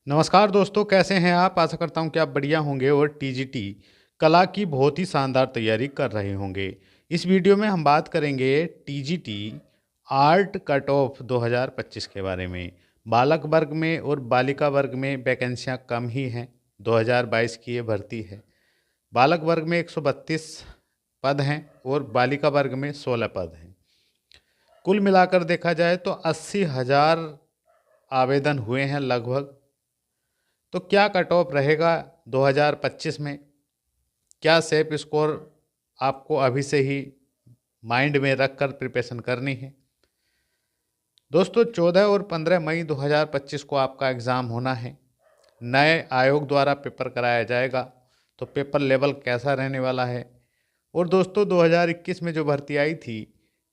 नमस्कार दोस्तों, कैसे हैं आप? आशा करता हूं कि आप बढ़िया होंगे और टीजीटी कला की बहुत ही शानदार तैयारी कर रहे होंगे। इस वीडियो में हम बात करेंगे टीजीटी आर्ट कट ऑफ 2025 के बारे में। बालक वर्ग में और बालिका वर्ग में वैकेंसियां कम ही हैं। 2022 की ये भर्ती है। बालक वर्ग में 132 पद हैं और बालिका वर्ग में 16 पद हैं। कुल मिलाकर देखा जाए तो 80,000 आवेदन हुए हैं लगभग। तो क्या कट ऑफ रहेगा 2025 में? क्या सेफ स्कोर आपको अभी से ही माइंड में रख कर प्रिपरेशन करनी है? दोस्तों, 14 और 15 मई 2025 को आपका एग्ज़ाम होना है। नए आयोग द्वारा पेपर कराया जाएगा। तो पेपर लेवल कैसा रहने वाला है? और दोस्तों, 2021 में जो भर्ती आई थी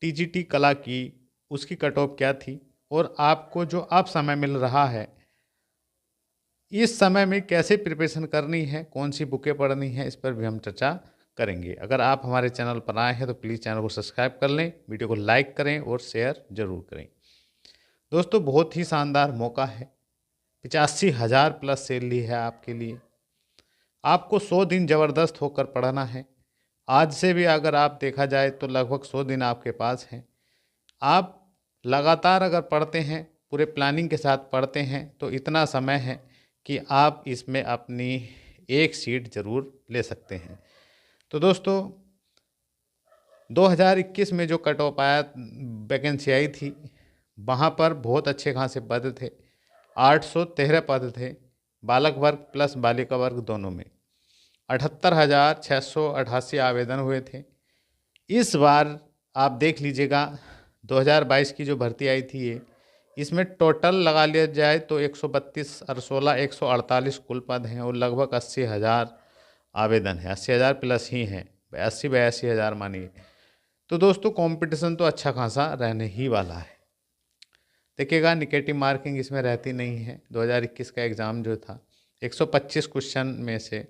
टीजीटी कला की, उसकी कट ऑफ क्या थी? और आपको जो अब समय मिल रहा है, इस समय में कैसे प्रिपरेशन करनी है, कौन सी बुकें पढ़नी है, इस पर भी हम चर्चा करेंगे। अगर आप हमारे चैनल पर आए हैं तो प्लीज़ चैनल को सब्सक्राइब कर लें, वीडियो को लाइक करें और शेयर जरूर करें। दोस्तों, बहुत ही शानदार मौका है। 85,000 प्लस सैलरी है आपके लिए। आपको 100 दिन ज़बरदस्त होकर पढ़ना है। आज से भी अगर आप देखा जाए तो लगभग 100 दिन आपके पास हैं। आप लगातार अगर पढ़ते हैं, पूरे प्लानिंग के साथ पढ़ते हैं, तो इतना समय है कि आप इसमें अपनी एक सीट ज़रूर ले सकते हैं। तो दोस्तों, 2021 में जो कट ऑफ आया, वैकेंसी आई थी, वहाँ पर बहुत अच्छे खासे पद थे। 813 पद थे, बालक वर्ग प्लस बालिका वर्ग दोनों में। 78,688 आवेदन हुए थे। इस बार आप देख लीजिएगा, 2022 की जो भर्ती आई थी ये, इसमें टोटल लगा लिया जाए तो 132 और 16 148 कुल पद हैं और लगभग 80,000 आवेदन है। 80,000 प्लस ही हैं, 80-82,000 मानिए। तो दोस्तों, कंपटीशन तो अच्छा खासा रहने ही वाला है। देखिएगा, निगेटिव मार्किंग इसमें रहती नहीं है। 2021 का एग्ज़ाम जो था, 125 क्वेश्चन में से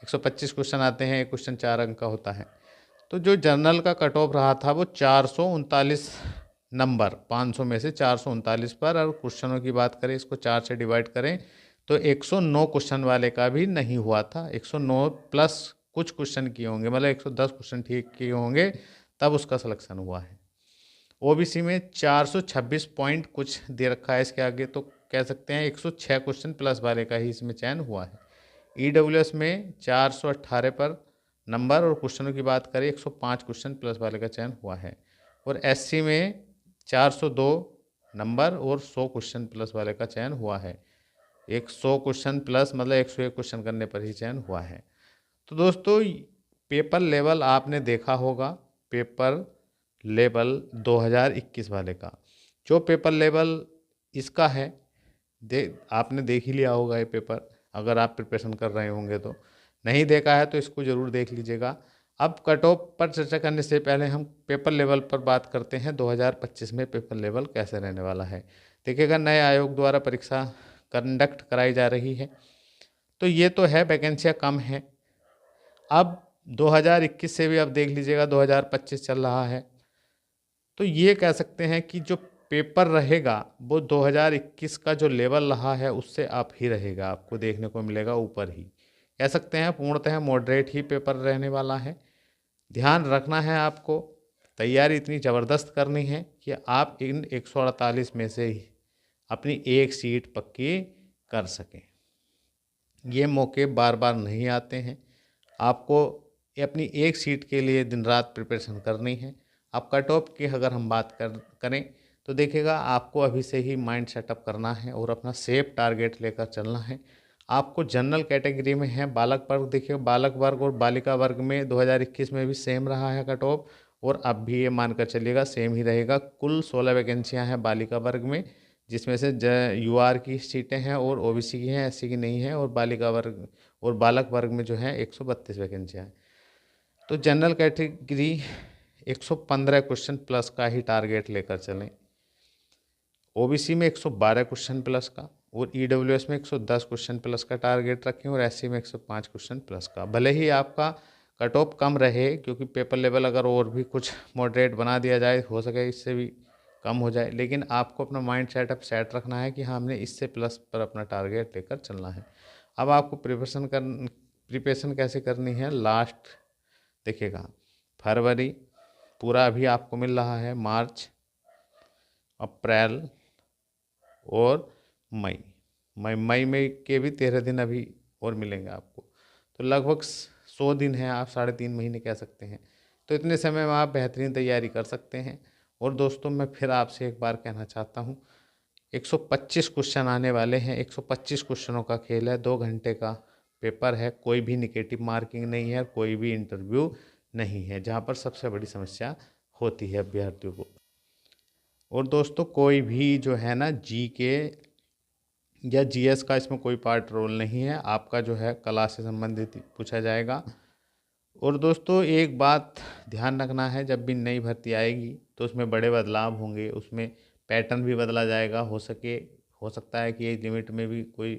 125 क्वेश्चन आते हैं, एक क्वेश्चन 4 अंक का होता है। तो जो जर्नल का कट ऑफ रहा था वो 439 नंबर, 500 में से 439 पर। और क्वेश्चनों की बात करें, इसको 4 से डिवाइड करें तो 109 क्वेश्चन वाले का भी नहीं हुआ था। 109 प्लस कुछ क्वेश्चन किए होंगे, मतलब 110 क्वेश्चन ठीक किए होंगे, तब उसका सिलेक्शन हुआ है। ओबीसी में 426 पॉइंट कुछ दे रखा है इसके आगे, तो कह सकते हैं 106 क्वेश्चन प्लस वाले का ही इसमें चयन हुआ है। ईडब्ल्यूएस में 418 पर नंबर और क्वेश्चनों की बात करें, 105 क्वेश्चन प्लस वाले का चयन हुआ है। और एससी में 402 नंबर और 100 क्वेश्चन प्लस वाले का चयन हुआ है। 100 क्वेश्चन प्लस मतलब 101 क्वेश्चन करने पर ही चयन हुआ है। तो दोस्तों, पेपर लेवल आपने देखा होगा, पेपर लेवल 2021 वाले का जो पेपर लेवल इसका है, आपने देख ही लिया होगा ये पेपर, अगर आप प्रिपरेशन कर रहे होंगे तो। नहीं देखा है तो इसको ज़रूर देख लीजिएगा। अब कट ऑफ पर चर्चा करने से पहले हम पेपर लेवल पर बात करते हैं। 2025 में पेपर लेवल कैसे रहने वाला है? देखिएगा, नए आयोग द्वारा परीक्षा कंडक्ट कराई जा रही है। तो ये तो है, वैकेंसियाँ कम हैं। अब 2021 से भी अब देख लीजिएगा, 2025 चल रहा है, तो ये कह सकते हैं कि जो पेपर रहेगा वो 2021 का जो लेवल रहा है उससे अप ही रहेगा, आपको देखने को मिलेगा ऊपर ही। कह सकते हैं पूर्णतः मॉडरेट ही पेपर रहने वाला है। ध्यान रखना है आपको, तैयारी इतनी ज़बरदस्त करनी है कि आप इन 148 में से ही अपनी एक सीट पक्की कर सकें। ये मौके बार बार नहीं आते हैं। आपको अपनी एक सीट के लिए दिन रात प्रिपरेशन करनी है। अब कट ऑफ की अगर हम बात करें तो देखिएगा, आपको अभी से ही माइंड सेटअप करना है और अपना सेफ टारगेट लेकर चलना है। आपको जनरल कैटेगरी में है बालक वर्ग। देखिए, बालक वर्ग और बालिका वर्ग में 2021 में भी सेम रहा है कट ऑफ, और अब भी ये मानकर चलिएगा सेम ही रहेगा। कुल 16 वैकेंसियाँ हैं बालिका वर्ग में, जिसमें से यूआर की सीटें हैं और ओबीसी की हैं, एससी की नहीं है। और बालिका वर्ग और बालक वर्ग में जो है 132 वैकेंसियाँ हैं। तो जनरल कैटेगरी 115 क्वेश्चन प्लस का ही टारगेट लेकर चलें। ओबीसी में 112 क्वेश्चन प्लस का, और ईडब्ल्यूएस में 110 क्वेश्चन प्लस का टारगेट रखें, और एससी में 105 क्वेश्चन प्लस का। भले ही आपका कट ऑफ कम रहे, क्योंकि पेपर लेवल अगर और भी कुछ मॉडरेट बना दिया जाए, हो सके इससे भी कम हो जाए, लेकिन आपको अपना माइंड सेटअप सेट रखना है कि हाँ हमने इससे प्लस पर अपना टारगेट लेकर चलना है। अब आपको प्रिपरेशन कैसे करनी है, लास्ट देखिएगा फरवरी पूरा अभी आपको मिल रहा है, मार्च, अप्रैल और मई मई में के भी 13 दिन अभी और मिलेंगे आपको, तो लगभग 100 दिन है, आप 3.5 महीने कह सकते हैं। तो इतने समय में आप बेहतरीन तैयारी कर सकते हैं। और दोस्तों मैं फिर आपसे एक बार कहना चाहता हूँ, 125 क्वेश्चन आने वाले हैं, 125 क्वेश्चनों का खेल है, 2 घंटे का पेपर है, कोई भी निगेटिव मार्किंग नहीं है, कोई भी इंटरव्यू नहीं है, जहाँ पर सबसे बड़ी समस्या होती है अभ्यर्थियों को। और दोस्तों कोई भी जो है ना जीके या जीएस का इसमें कोई पार्ट रोल नहीं है, आपका जो है कला से संबंधित पूछा जाएगा। और दोस्तों एक बात ध्यान रखना है, जब भी नई भर्ती आएगी तो उसमें बड़े बदलाव होंगे, उसमें पैटर्न भी बदला जाएगा, हो सकता है कि एज लिमिट में भी कोई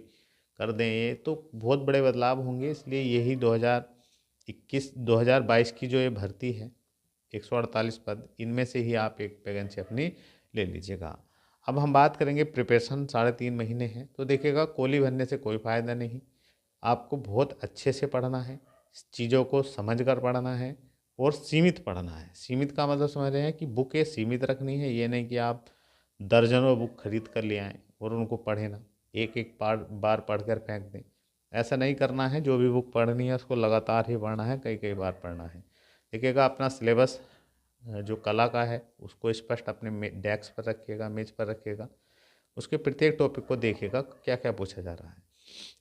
कर दें, ये तो बहुत बड़े बदलाव होंगे। इसलिए यही 2022 की जो ये भर्ती है 148 पद, इनमें से ही आप एक वैकेंसी अपनी ले लीजिएगा। अब हम बात करेंगे प्रिपरेशन, 3.5 महीने हैं, तो देखिएगा कोली भरने से कोई फ़ायदा नहीं, आपको बहुत अच्छे से पढ़ना है, चीज़ों को समझ कर पढ़ना है और सीमित पढ़ना है। सीमित का मतलब समझ रहे हैं कि बुकें सीमित रखनी है, ये नहीं कि आप दर्जनों बुक खरीद कर ले आएँ और उनको पढ़ें ना, एक एक बार पढ़ कर फेंक दें, ऐसा नहीं करना है। जो भी बुक पढ़नी है उसको लगातार ही पढ़ना है, कई कई बार पढ़ना है। देखिएगा अपना सिलेबस जो कला का है उसको स्पष्ट अपने डेस्क पर रखिएगा, मेज पर रखिएगा, उसके प्रत्येक टॉपिक को देखिएगा क्या क्या पूछा जा रहा है।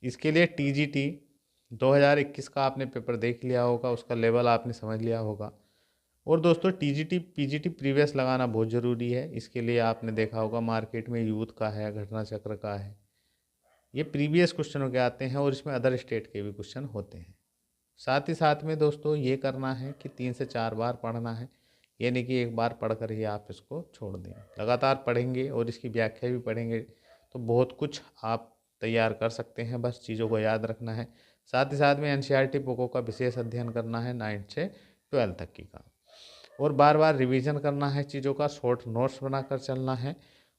इसके लिए टीजीटी 2021 का आपने पेपर देख लिया होगा, उसका लेवल आपने समझ लिया होगा। और दोस्तों टीजीटी पीजीटी प्रीवियस लगाना बहुत ज़रूरी है। इसके लिए आपने देखा होगा मार्केट में यूथ का है, घटना चक्र का है, ये प्रीवियस क्वेश्चनों के आते हैं और इसमें अदर स्टेट के भी क्वेश्चन होते हैं। साथ ही साथ में दोस्तों ये करना है कि 3 से 4 बार पढ़ना है, ये नहीं कि एक बार पढ़कर ही आप इसको छोड़ दें। लगातार पढ़ेंगे और इसकी व्याख्या भी पढ़ेंगे तो बहुत कुछ आप तैयार कर सकते हैं, बस चीज़ों को याद रखना है। साथ ही साथ में एनसीईआरटी बुकों का विशेष अध्ययन करना है 9th से 12th तक की का, और बार बार रिवीजन करना है, चीज़ों का शॉर्ट नोट्स बनाकर चलना है।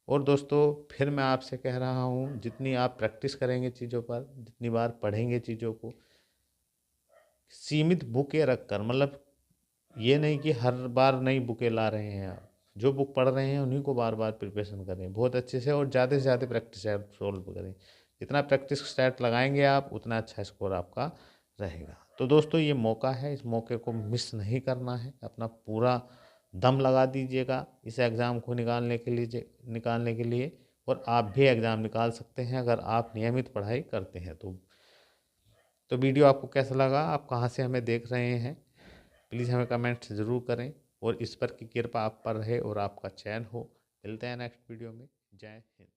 और दोस्तों फिर मैं आपसे कह रहा हूँ, जितनी आप प्रैक्टिस करेंगे चीज़ों पर, जितनी बार पढ़ेंगे चीज़ों को, सीमित बुकें रखकर, मतलब ये नहीं कि हर बार नई बुकें ला रहे हैं आप, जो बुक पढ़ रहे हैं उन्हीं को बार बार प्रिपरेशन करें बहुत अच्छे से ज़्यादा प्रैक्टिस सेट सोल्व करें। जितना प्रैक्टिस सेट लगाएंगे आप उतना अच्छा स्कोर आपका रहेगा। तो दोस्तों ये मौका है, इस मौके को मिस नहीं करना है, अपना पूरा दम लगा दीजिएगा इस एग्ज़ाम को निकालने के लिए। और आप भी एग्ज़ाम निकाल सकते हैं अगर आप नियमित पढ़ाई करते हैं तो वीडियो आपको कैसा लगा, आप कहाँ से हमें देख रहे हैं, प्लीज़ हमें कमेंट्स ज़रूर करें। और ईश्वर की कृपा आप पर रहे और आपका चयन हो। मिलते हैं नेक्स्ट वीडियो में। जय हिंद।